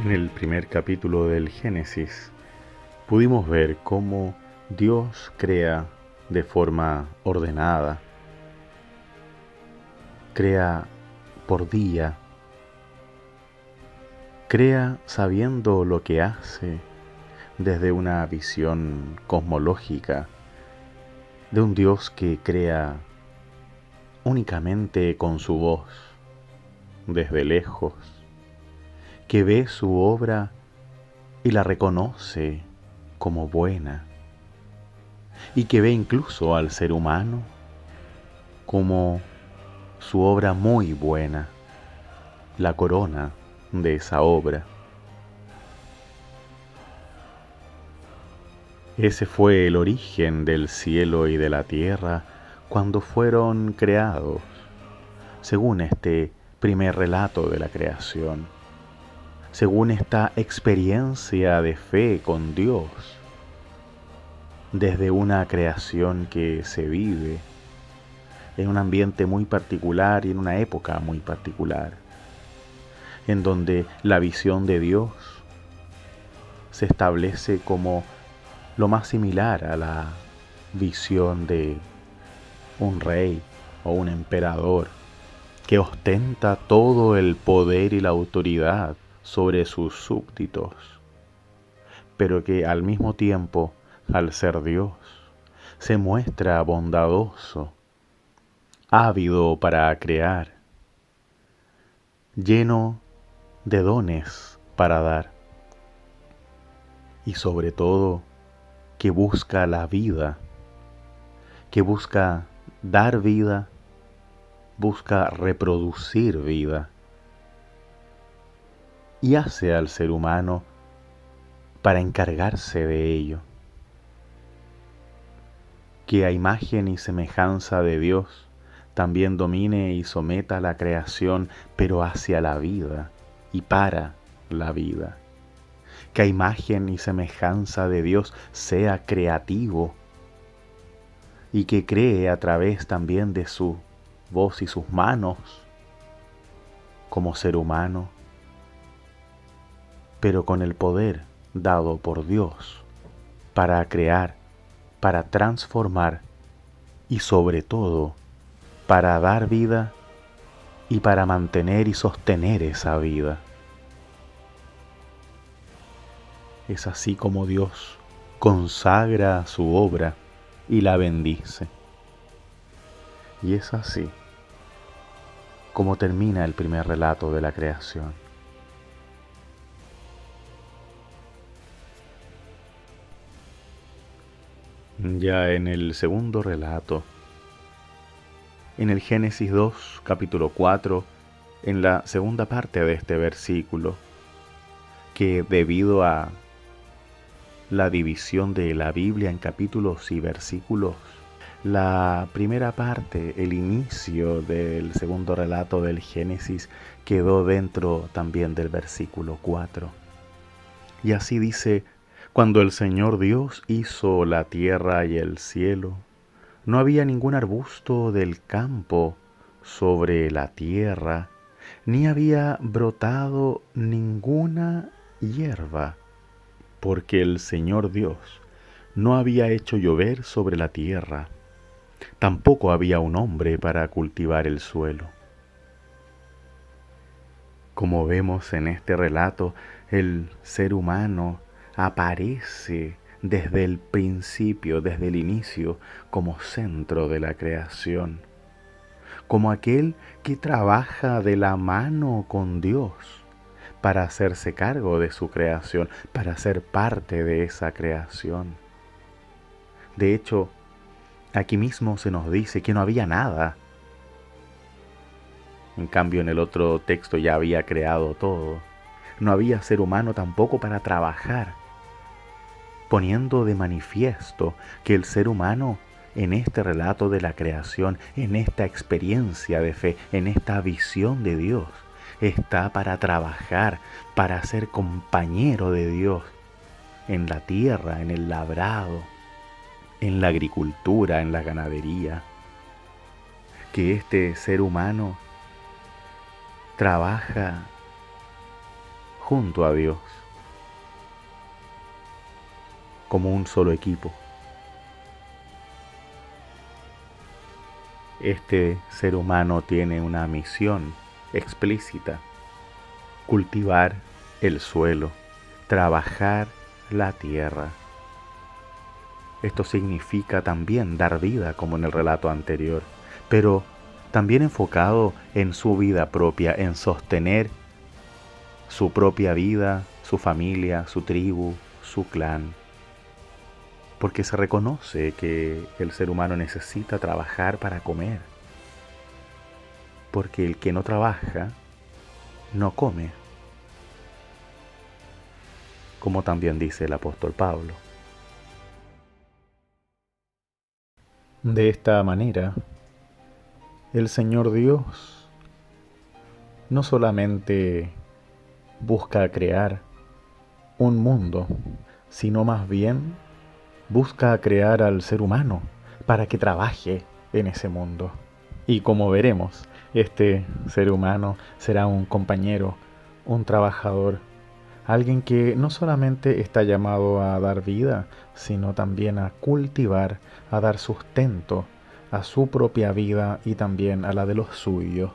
En el primer capítulo del Génesis pudimos ver cómo Dios crea de forma ordenada, crea por día, crea sabiendo lo que hace desde una visión cosmológica de un Dios que crea únicamente con su voz, desde lejos, que ve su obra y la reconoce como buena, y que ve incluso al ser humano como su obra muy buena, la corona de esa obra. Ese fue el origen del cielo y de la tierra cuando fueron creados, según este primer relato de la creación, según esta experiencia de fe con Dios, desde una creación que se vive en un ambiente muy particular y en una época muy particular, en donde la visión de Dios se establece como lo más similar a la visión de un rey o un emperador que ostenta todo el poder y la autoridad sobre sus súbditos, pero que al mismo tiempo, al ser Dios, se muestra bondadoso, ávido para crear, lleno de dones para dar, y sobre todo que busca la vida, que busca dar vida, busca reproducir vida, y hace al ser humano para encargarse de ello, que a imagen y semejanza de Dios también domine y someta la creación, pero hacia la vida y para la vida. Que a imagen y semejanza de Dios sea creativo y que cree a través también de su voz y sus manos como ser humano, pero con el poder dado por Dios para crear, para transformar y sobre todo para dar vida y para mantener y sostener esa vida. Es así como Dios consagra su obra y la bendice. Y es así como termina el primer relato de la creación. Ya en el segundo relato, en el Génesis 2, capítulo 4, en la segunda parte de este versículo, que debido a la división de la Biblia en capítulos y versículos, la primera parte, el inicio del segundo relato del Génesis, quedó dentro también del versículo 4. Y así dice: cuando el Señor Dios hizo la tierra y el cielo, no había ningún arbusto del campo sobre la tierra, ni había brotado ninguna hierba, porque el Señor Dios no había hecho llover sobre la tierra, tampoco había un hombre para cultivar el suelo. Como vemos en este relato, el ser humano aparece desde el principio, desde el inicio, como centro de la creación, como aquel que trabaja de la mano con Dios para hacerse cargo de su creación, para ser parte de esa creación. De hecho, aquí mismo se nos dice que no había nada. En cambio, en el otro texto ya había creado todo. No había ser humano tampoco para trabajar, poniendo de manifiesto que el ser humano en este relato de la creación, en esta experiencia de fe, en esta visión de Dios, está para trabajar, para ser compañero de Dios en la tierra, en el labrado, en la agricultura, en la ganadería. Que este ser humano trabaja junto a Dios, como un solo equipo. Este ser humano tiene una misión explícita: cultivar el suelo, trabajar la tierra. Esto significa también dar vida, como en el relato anterior, pero también enfocado en su vida propia, en sostener su propia vida, su familia, su tribu, su clan. Porque se reconoce que el ser humano necesita trabajar para comer. Porque el que no trabaja, no come. Como también dice el apóstol Pablo. De esta manera, el Señor Dios no solamente busca crear un mundo, sino más bien busca crear al ser humano para que trabaje en ese mundo. Y como veremos, este ser humano será un compañero, un trabajador, alguien que no solamente está llamado a dar vida, sino también a cultivar, a dar sustento a su propia vida y también a la de los suyos.